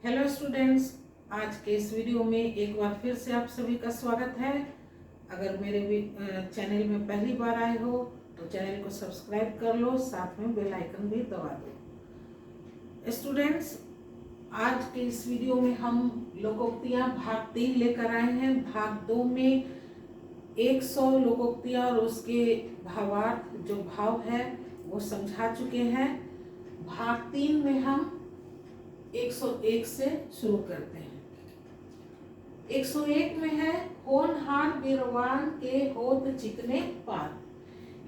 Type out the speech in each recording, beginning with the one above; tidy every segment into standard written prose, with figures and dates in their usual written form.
Hello students, आज के इस वीडियो में एक बार फिर से आप सभी का स्वागत है। अगर मेरे भी चैनल में पहली बार आए हो तो चैनल को सब्सक्राइब कर लो, साथ में बेल आइकन भी दबा दो। स्टूडेंट्स, आज के इस वीडियो में हम लोकोक्तियाँ भाग 3 लेकर आए हैं। भाग 2 में 100 लोकोक्तियाँ और उसके भावार्थ जो भाव है वो समझा चुके हैं। भाग 3 में हम 101 से शुरू करते हैं। 101 में है होनहार बीरवान के होत चिकने पार,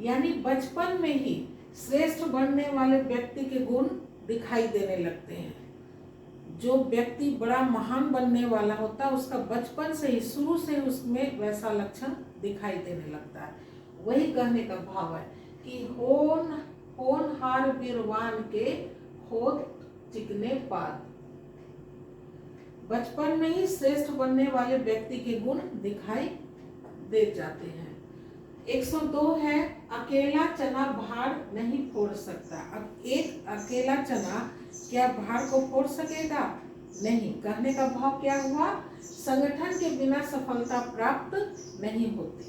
यानी बचपन में ही श्रेष्ठ बनने वाले व्यक्ति के गुण दिखाई देने लगते हैं। जो व्यक्ति बड़ा महान बनने वाला होता है उसका बचपन से ही, शुरू से उसमें वैसा लक्षण दिखाई देने लगता है। वही कहने का भाव है कि होनहार बीरवान के होत चिकने पात, बचपन में ही श्रेष्ठ बनने वाले व्यक्ति के गुण दिखाई दे जाते हैं। 102 है अकेला चना भार नहीं फोड़ सकता। अब एक अकेला चना क्या भार को फोड़ सकेगा? नहीं। कहने का भाव क्या हुआ? संगठन के बिना सफलता प्राप्त नहीं होती।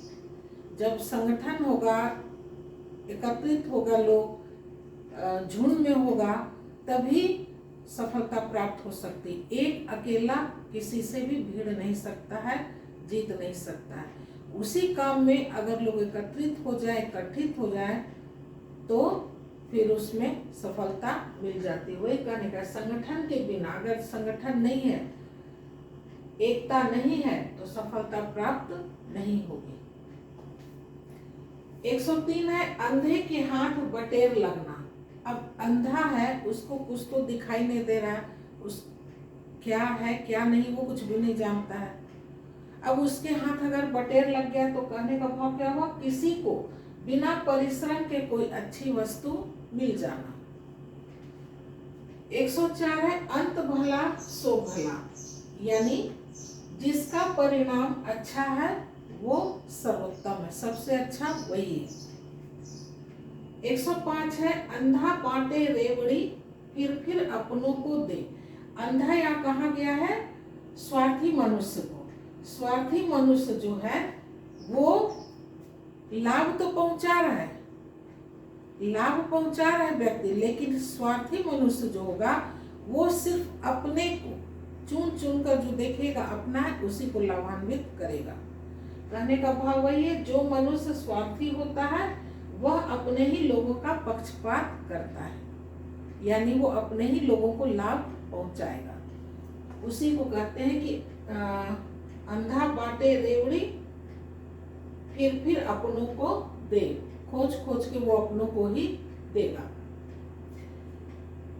जब संगठन होगा, एकत्रित होगा, लोग झुंड में होगा, तभी सफलता प्राप्त हो सकती। एक अकेला किसी से भी भिड़ नहीं सकता है, जीत नहीं सकता है। उसी काम में अगर लोग एकत्रित हो जाए, इकट्ठित हो जाए, तो फिर उसमें सफलता मिल जाती है। वही कहने का, संगठन के बिना, अगर संगठन नहीं है, एकता नहीं है, तो सफलता प्राप्त नहीं होगी। 103 है अंधे के हाथ बटेर लगना। अब अंधा है, उसको कुछ तो दिखाई नहीं दे रहा है, उस क्या है क्या नहीं वो कुछ भी नहीं जानता है। अब उसके हाथ अगर बटेर लग गया तो कहने का भाव क्या हुआ? किसी को बिना परिश्रम के कोई अच्छी वस्तु मिल जाना। 104 है अंत भला सो भला, यानी जिसका परिणाम अच्छा है वो सर्वोत्तम है, सबसे अच्छा वही है। 105 है अंधा बांटे रेवड़ी फिर अपनों को दे। अंधा यहाँ कहा गया है? स्वार्थी मनुष्य को। स्वार्थी मनुष्य जो है वो लाभ तो पहुंचा रहा है, लाभ पहुंचा रहा है व्यक्ति, लेकिन स्वार्थी मनुष्य जो होगा वो सिर्फ अपने को चुन चुन कर जो देखेगा अपना है, उसी को लाभान्वित करेगा। कहने का भाव वही है, जो मनुष्य स्वार्थी होता है वह अपने ही लोगों का पक्षपात करता है, यानी वो अपने ही लोगों को लाभ पहुंचाएगा। उसी को कहते हैं कि अंधा बांटे रेवड़ी फिर अपनों को दे। खोज खोज के वो अपनों को ही देगा।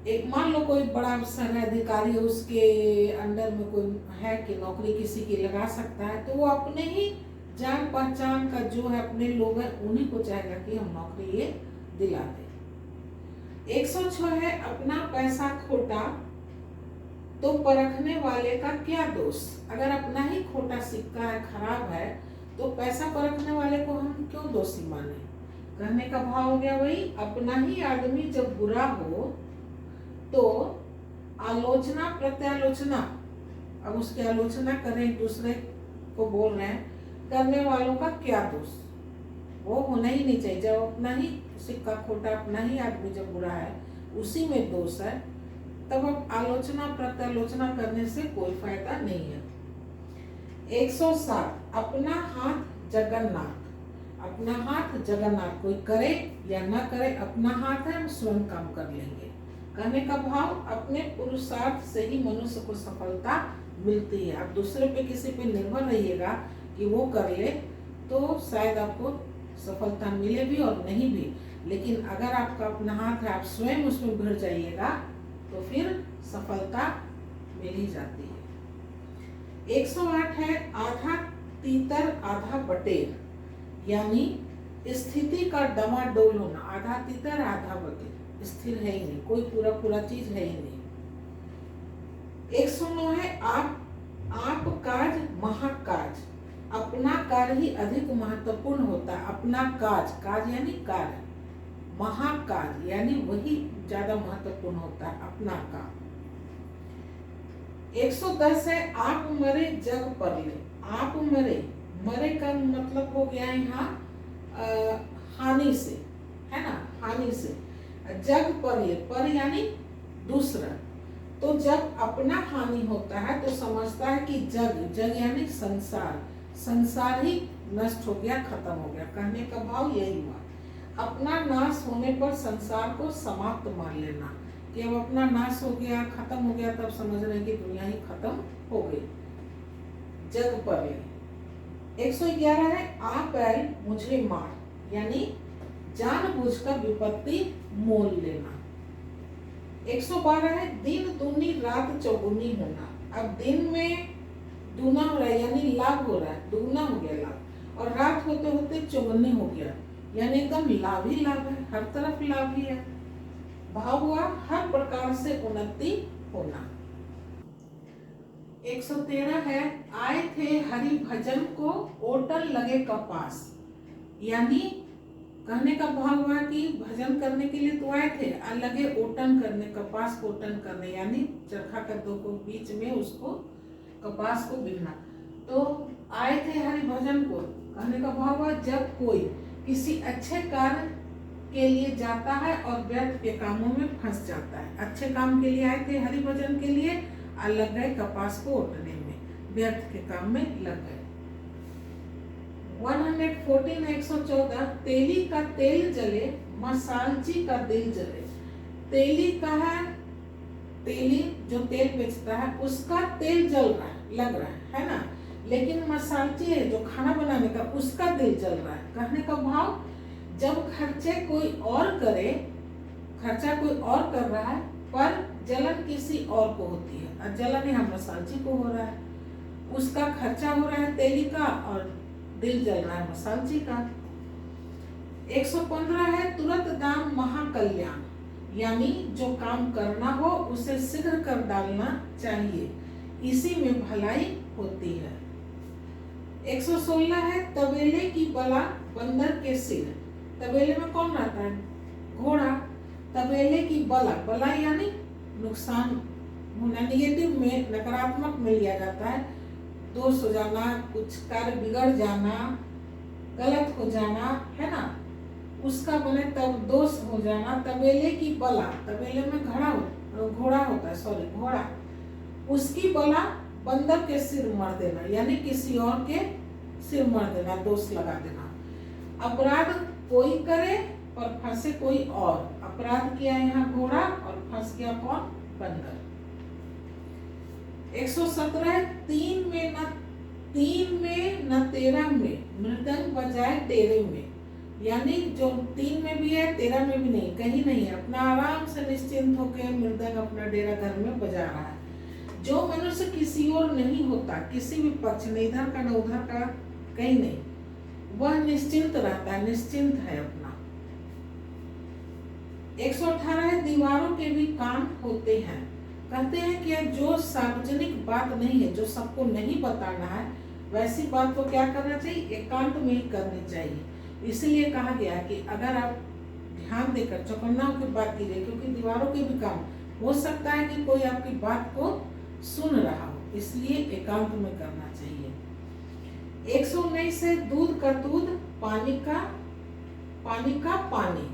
एक मान लो कोई बड़ा अफसर है, अधिकारी है, उसके अंडर में कोई है कि नौकरी किसी की लगा सकता है, तो वो अपने ही जान पहचान का जो है, अपने लोग हैं, उन्हीं को चाहेगा कि हम नौकरी ये दिला दे। 106 है अपना पैसा खोटा तो परखने वाले का क्या दोष। अगर अपना ही खोटा सिक्का है, खराब है, तो पैसा परखने वाले को हम क्यों दोषी माने। कहने का भाव हो गया वही, अपना ही आदमी जब बुरा हो तो आलोचना प्रत्यालोचना, अब उसकी आलोचना करें, दूसरे को बोल रहे हैं, करने वालों का क्या दोष। वो होना ही नहीं चाहिए। जब अपना ही सिक्का खोटा, अपना ही आदमी जब बुरा है, उसी में दोष है, तब अब आलोचना प्रत्यालोचना करने से कोई फायदा नहीं है। 107 अपना हाथ जगन्नाथ। अपना हाथ जगन्नाथ, कोई करे या ना करे, अपना हाथ है, हम स्वयं काम कर लेंगे। कहने का भाव, अपने पुरुषार्थ से ही मनुष्य को सफलता मिलती है। आप दूसरे पे किसी पे निर्भर रहिएगा कि वो कर ले, तो शायद आपको सफलता मिले भी और नहीं भी। लेकिन अगर आपका अपना हाथ है, आप स्वयं उसमें भिड़ जाइएगा, तो फिर सफलता मिल ही जाती है। 108 है आधा तीतर आधा बटेर, यानी स्थिति का डमाडोल होना। आधा तीतर आधा बटेर, स्थिर है ही नहीं, कोई पूरा चीज है ही नहीं। 109 है आप काज महाकाज। अपना कार्य ही अधिक महत्वपूर्ण होता है। अपना काज, काज यानी कार्य, महाकाज यानी वही ज्यादा महत्वपूर्ण होता है, अपना काम। 110 है आप मरे जग पर ले। आप मरे, मरे का मतलब हो गया यहाँ हानि से, है ना, हानि से। जग पर ले, पर यानी दूसरा, तो जब अपना हानि होता है तो समझता है कि जग, जग यानी संसार, संसार ही नष्ट हो गया, खत्म हो गया। कहने का भाव यही हुआ। अपना नाश होने पर संसार को समाप्त मान लेना, कि अब अपना नाश हो गया, खत्म हो गया, तब समझ रहे कि दुनिया ही खत्म हो गई। जग पर ले। 111 है आप बैल मुझे मार, यानी जानबूझकर विपत्ति मोल लेना। 112 है दिन दूनी रात चौगुनी होना। अब दिन में दूना हो रहा है यानी लाभ हो रहा है, दुगुना हो गया लाभ, और रात होते होते चौगुनी हो गया, यानी एकदम लाभ ही लाभ है, हर तरफ लाभ ही है। भाव हुआ हर प्रकार से उन्नति होना। 113 है आए थे हरि भजन को ओटन लगे कपास, यानी कहने का भाव हुआ कि भजन करने के लिए तो आए थे, लगे ओटन करने, कपास को ओटन करने, यानी चरखा का दो को बीच में उसको कपास को बिनना। तो आए थे हरि भजन को, कहने का भाव हुआ जब कोई किसी अच्छे कार्य के लिए जाता है और व्यर्थ के कामों में फंस जाता है। अच्छे काम के लिए आए थे हरि भजन के लिए, लग गए कपास को ओटने में, व्यर्थ के काम में लग गए। 114 114 तेली का तेल जले मसालची का दिल जले। तेली का है, तेली जो तेल बेचता है उसका तेल जल रहा है, लग रहा है ना, लेकिन मसालची है जो खाना बनाने का, उसका दिल जल रहा है। कहने का भाव जब खर्चे कोई और करे, खर्चा कोई और कर रहा है पर जलन किसी और को होती है, और जलन यहाँ मसालची को हो रहा है, उसका खर्चा हो रहा है तेली का और दिल जल रहा है मसालची का। 115 है तुरंत दाम महाकल्याण, यानी जो काम करना हो उसे शीघ्र कर डालना चाहिए, इसी में भलाई होती है। 116 है तबेले की बला बंदर के सिर। तबेले में कौन रहता है? घोड़ा। तबेले की बला, बला यानी नुकसान होना, निगेटिव में, नकारात्मक में लिया जाता है, दोष हो जाना, कुछ कार्य बिगड़ जाना, गलत हो जाना, है ना, उसका बने तब दोष हो जाना। तबेले की बला, तबेले में घोड़ा होता है, सॉरी घोड़ा, उसकी बला बंदर के सिर मार देना, यानी किसी और के सिर मार देना, दोष लगा देना। अपराध कोई करे और फंसे कोई और, अपराध किया यहाँ घोड़ा और फंस गया कौन? बंदर। 117 तीन में न 13 में मृदंग बजाए तेरे में, यानी जो 3 में भी है 13 में भी नहीं, कहीं नहीं है, अपना आराम से निश्चिंत होकर मृदंग अपना डेरा घर में बजा रहा है। जो मनुष्य किसी और नहीं होता, किसी भी पक्ष, न इधर का न उधर का, कहीं नहीं, वह निश्चिंत रहता है, निश्चिंत है अपना। 118 दीवारों के भी कान होते हैं। कहते हैं कि जो सार्वजनिक बात नहीं है, जो सबको नहीं बताना है, वैसी बात को क्या करना चाहिए? एकांत में ही करनी चाहिए। इसलिए कहा गया कि अगर आप ध्यान देकर चौकन्ना होकर बात कीजिए, क्योंकि दीवारों के भी काम हो सकता है कि कोई आपकी बात को सुन रहा हो, इसलिए एकांत में करना चाहिए। 119 है दूध का दूध पानी का पानी,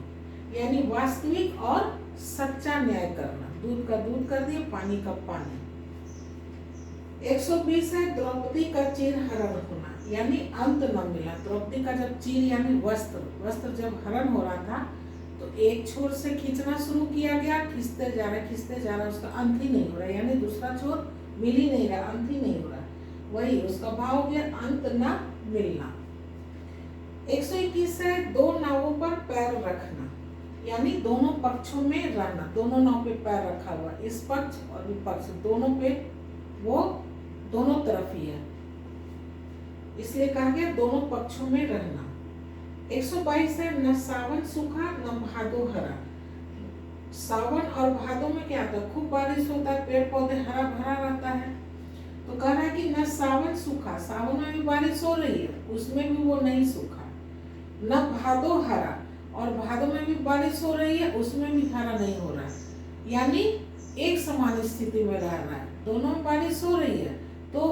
यानी वास्तविक और सच्चा न्याय करना। दूध का दूध कर दिए, पानी का पानी। 120 है द्रौपदी का चीर हरण होना, यानी अंत न मिला। द्रौपदी का जब चीर यानी वस्त्र जब हरण हो रहा था तो एक छोर से खींचना शुरू किया गया, खींचते जा रहा, उसका अंत ही नहीं हो रहा, यानी दूसरा छोर मिल ही नहीं रहा, अंत ही नहीं हो रहा, वही उसका भाव हो गया अंत न मिलना। 121 है दो नावों पर पैर रखना, यानी दोनों पक्षों में रहना, दोनों नाव पे पैर रखा हुआ, इस पक्ष और विपक्ष दोनों पे, वो दोनों तरफ ही है, इसलिए कहा गया दोनों पक्षों में रहना। 122 है न सावन सूखा न भादो हरा। सावन और भादो में क्या होता है? खूब बारिश होता है, पेड़ पौधे हरा भरा रहता है, तो कह रहा है कि न सावन सूखा, सावन में भी बारिश हो रही है, उसमें भी वो नहीं सूखा, न भादो हरा, और भादो में भी बारिश हो रही है, उसमें भी हरा नहीं हो रहा है, यानी एक समान स्थिति में रह रहा है। दोनों में बारिश हो रही है। तो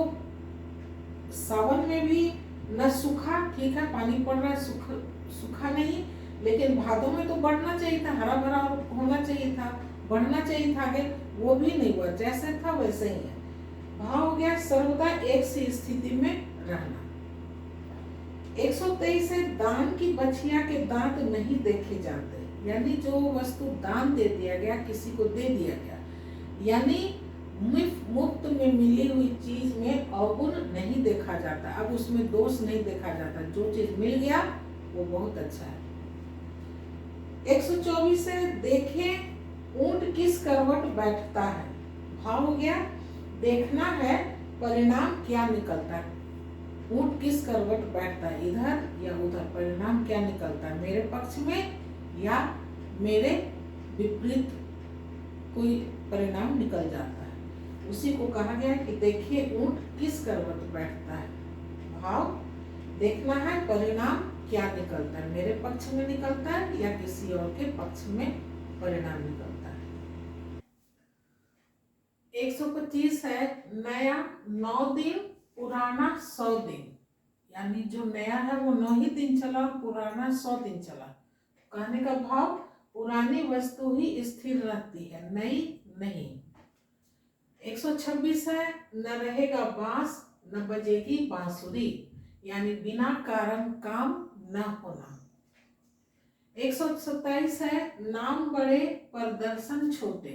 सावन में भी न सूखा, ठीक है पानी पड़ रहा है, सूखा नहीं, लेकिन भादों में तो बढ़ना चाहिए था, हरा भरा होना चाहिए था, बढ़ना चाहिए था आगे, वो भी नहीं हुआ, जैसे था वैसे ही है। भाव हो गया सर्वदा एक सी स्थिति में रहना। 123 है दान की बछिया के दांत नहीं देखे जाते, यानी जो वस्तु दान दे दिया गया, किसी को दे दिया गया, यानी मुफ्त में मिली हुई चीज में अवगुण नहीं देखा जाता, अब उसमें दोष नहीं देखा जाता, जो चीज मिल गया वो बहुत अच्छा है। 124 है देखे ऊंट किस करवट बैठता है। भाव हो गया देखना है परिणाम क्या निकलता है, ऊंट किस करवट बैठता है, इधर या उधर, परिणाम क्या निकलता है, मेरे पक्ष में या मेरे विपरीत कोई परिणाम निकल जाता है, उसी को कहा गया है कि देखिए ऊंट किस करवट बैठता है। भाव देखना है परिणाम क्या निकलता है, मेरे पक्ष में निकलता है या किसी और के पक्ष में परिणाम निकलता है। 125 है नया 9 दिन पुराना 100 दिन, यानी जो नया है वो 9 ही दिन चला और पुराना 100 दिन चला। कहने का भाव पुरानी वस्तु ही स्थिर रहती है, नई नहीं। 126 है न रहेगा बांस न बजेगी बांसुरी, यानी बिना कारण काम न होना। 127 है नाम बड़े पर दर्शन छोटे,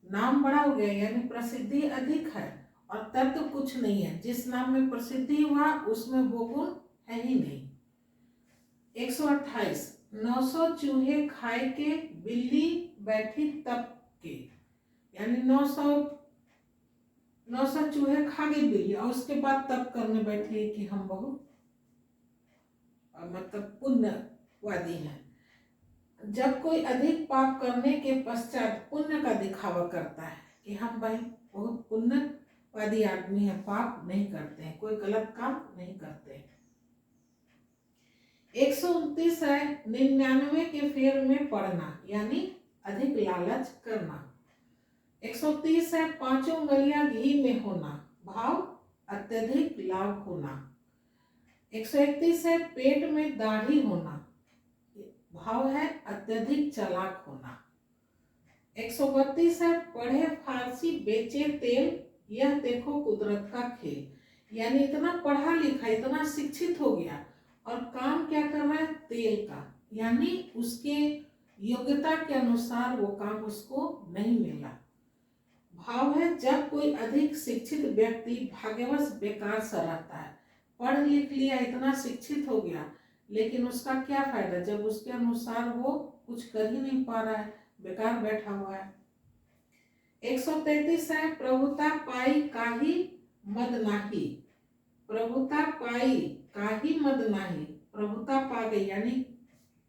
नाम बड़ा हो गया यानी प्रसिद्धि अधिक है और तत्व कुछ नहीं है, जिस नाम में प्रसिद्धि हुआ उसमें वो गुण है ही नहीं। 128 900 चूहे खाए के बिल्ली बैठी तप के, यानी 900 चूहे खा गई बिल्ली और उसके बाद तप करने बैठी कि हम बहुत मतलब पुण्यवादी हैं। जब कोई अधिक पाप करने के पश्चात पुण्य का दिखावा करता है कि हम भाई बहुत पुण्यवादी आदमी है, पाप नहीं करते हैं, कोई गलत काम नहीं करते हैं। 129 है 99 के फेर में पड़ना, यानी अधिक लालच करना। 130 है 5 उंगलियां घी में होना, भाव अत्यधिक लाभ होना। 131 है पेट में दाढ़ी होना, भाव है अत्यधिक चालाक होना। 132 है पढ़े फारसी बेचे तेल, यह देखो कुदरत का खेल, यानी इतना पढ़ा लिखा इतना शिक्षित हो गया और काम क्या कर रहा है, तेल का, यानी उसके योग्यता के अनुसार वो काम उसको नहीं मिला। भाव है जब कोई अधिक शिक्षित व्यक्ति भाग्यवश बेकार सा रहता है, पढ़ लिख लिया इतना शिक्षित हो गया लेकिन उसका क्या फायदा जब उसके अनुसार वो कुछ कर ही नहीं पा रहा है, बेकार बैठा हुआ है। 133 है प्रभुता पाई काही मद नाही, प्रभुता पाई काही मद नाही, प्रभुता पा गई यानी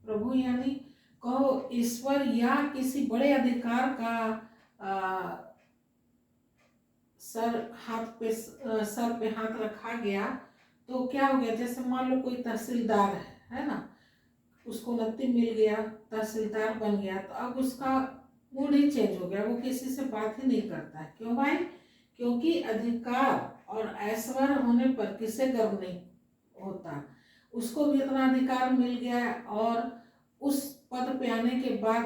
प्रभु यानी कहो ईश्वर या किसी बड़े अधिकार का सर पे हाथ रखा गया तो क्या हो गया, जैसे मान लो कोई तहसीलदार है ना, उसको नत्ती मिल गया, तहसीलदार बन गया, तो अब उसका मूड ही चेंज हो गया, वो किसी से बात ही नहीं करता है। क्यों भाई, क्योंकि अधिकार और ऐश्वर्य होने पर किसे गर्व नहीं होता, उसको भी इतना अधिकार मिल गया और उस पद पे आने के बाद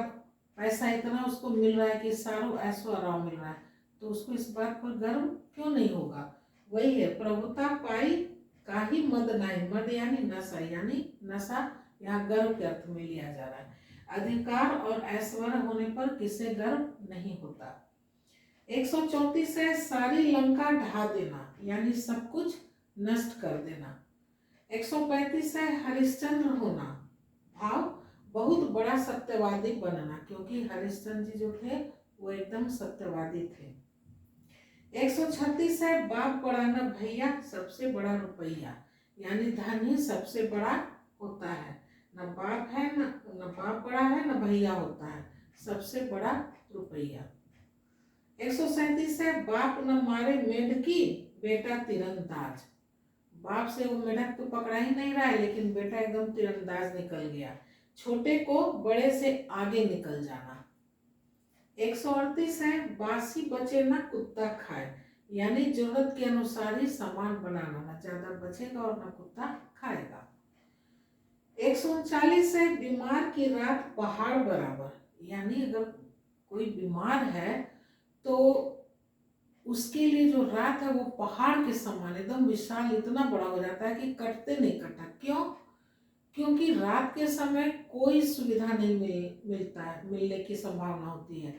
पैसा इतना उसको मिल रहा है कि सारों ऐश्वर्य मिल रहा है, तो उसको इस बात पर गर्व क्यों नहीं होगा। वही है प्रभुता पाई काही मद नहीं, मद यानी नशा, यानी नशा यहाँ गर्व के अर्थ में लिया जा रहा है। अधिकार और ऐश्वर्य होने पर किसे गर्व नहीं होता। 134 है सारी लंका ढा देना, यानी सब कुछ नष्ट कर देना। 135 है हरिश्चंद्र होना, भाव बहुत बड़ा सत्यवादी बनना, क्योंकि हरिश्चंद्र जी जो थे वो एकदम सत्यवादी थे। 136 है बाप बड़ा न भैया सबसे बड़ा रुपया, यानी धन ही सबसे बड़ा होता है, न बाप है न बाप बड़ा है न भैया होता है, सबसे बड़ा रुपया। 137 है बाप न मारे मेढकी बेटा तीरंदाज, बाप से वो मेढक तो पकड़ा ही नहीं रहा है लेकिन बेटा एकदम तीरंदाज निकल गया, छोटे को बड़े से आगे निकल जाना। 138 है बासी बचे ना कुत्ता खाए, यानी जरूरत के अनुसार ही सामान बनाना, ना ज्यादा बचेगा और ना कुत्ता खाएगा। 139 है बीमार की रात पहाड़ बराबर, यानी अगर कोई बीमार है तो उसके लिए जो रात है वो पहाड़ के समान एकदम विशाल, इतना बड़ा हो जाता है कि कटते नहीं कटा। क्यों? क्योंकि रात के समय कोई सुविधा नहीं मिलता है, मिलने की संभावना होती है।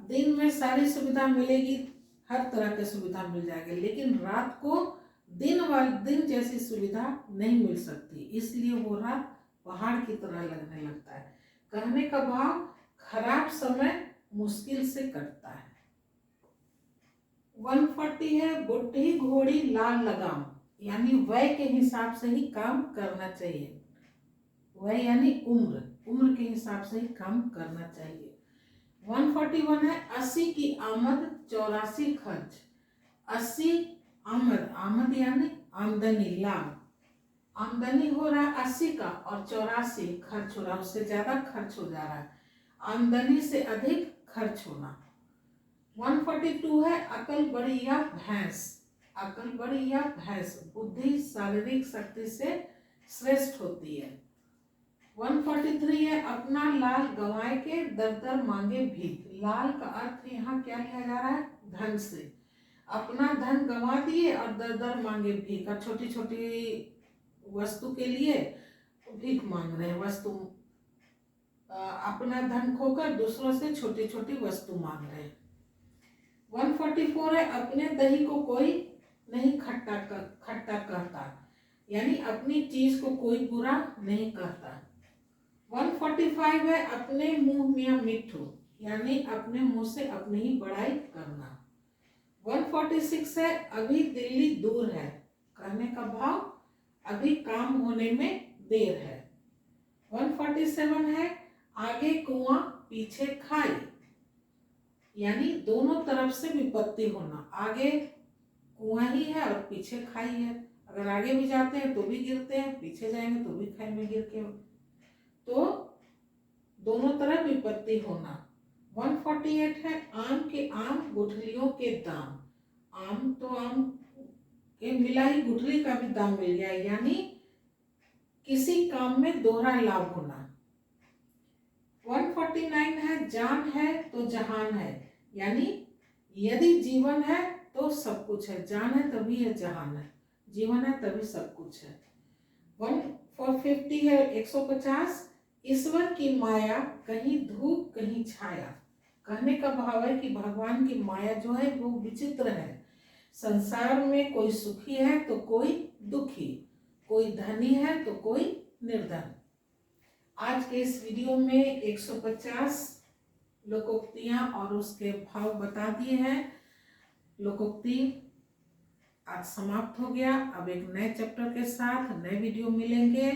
दिन में सारी सुविधा मिलेगी, हर तरह की सुविधा मिल जाएगी, लेकिन रात को दिन जैसी सुविधा नहीं मिल सकती, इसलिए वो रात पहाड़ की तरह लगने लगता है। कहने का भाव खराब समय मुश्किल से कटता है। 140 है बुढ़ी घोड़ी लाल लगाम, यानी वय के हिसाब से ही काम करना चाहिए। वय यानी उम्र के हिसाब से ही काम करना चाहिए। 141 है 80 की आमद 84 खर्च। 80 आमद यानी आमदनी, लाभ, आमदनी हो रहा है 80 का और 84 खर्च हो रहा है, उससे ज्यादा खर्च हो जा रहा है, आमदनी से अधिक खर्च होना। 142 है अकल बड़ी या भैंस। अकल बड़ी या भैंस, बुद्धि शारीरिक शक्ति से श्रेष्ठ होती है। 143 है अपना लाल गंवाए के दर दर मांगे भीख। लाल का अर्थ यहाँ क्या लिया जा रहा है? धन से। अपना धन गंवा दिए और दर दर मांगे भीख, और छोटी छोटी वस्तु के लिए भीख मांग रहे हैं। वस्तु अपना धन खोकर दूसरों से छोटी छोटी वस्तु मांग रहे हैं। 144 है अपने दही को कोई नहीं खट्टा कहता, यानी अपनी चीज को कोई बुरा नहीं कहता। 145 है अपने मुंह में मिट्ठू, यानी अपने मुंह से अपनी ही बड़ाई करना। 146 है अभी दिल्ली दूर है, कहने का भाव अभी काम होने में देर है। 147 है आगे कुआं पीछे खाई, यानी दोनों तरफ से विपत्ति होना। आगे कुआं ही है और पीछे खाई है, अगर आगे भी जाते हैं तो भी गिरते हैं, पीछे जाएंगे तो भी खाई में गिर के, तो दोनों तरफ विपत्ति होना। 148 है आम के आम गुठलियों के दाम। आम तो आम के मिला ही गुठली का भी दाम मिल गया, यानी किसी काम में दोहरा लाभ होना। 149 है जान है तो जहान है, यानी यदि जीवन है तो सब कुछ है, जान है तभी है जहान है, जीवन है तभी सब कुछ है। 150 है 150 ईश्वर की माया कहीं धूप कहीं छाया, कहने का भाव है कि भगवान की माया जो है वो विचित्र है। संसार में कोई सुखी है तो कोई दुखी, कोई धनी है तो कोई निर्धन। आज के इस वीडियो में 150 लोकोक्तियां और उसके भाव बता दिए हैं। लोकोक्ति आज समाप्त हो गया। अब एक नए चैप्टर के साथ नए वीडियो मिलेंगे।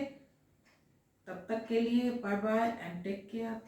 तब तक के लिए bye bye and take care.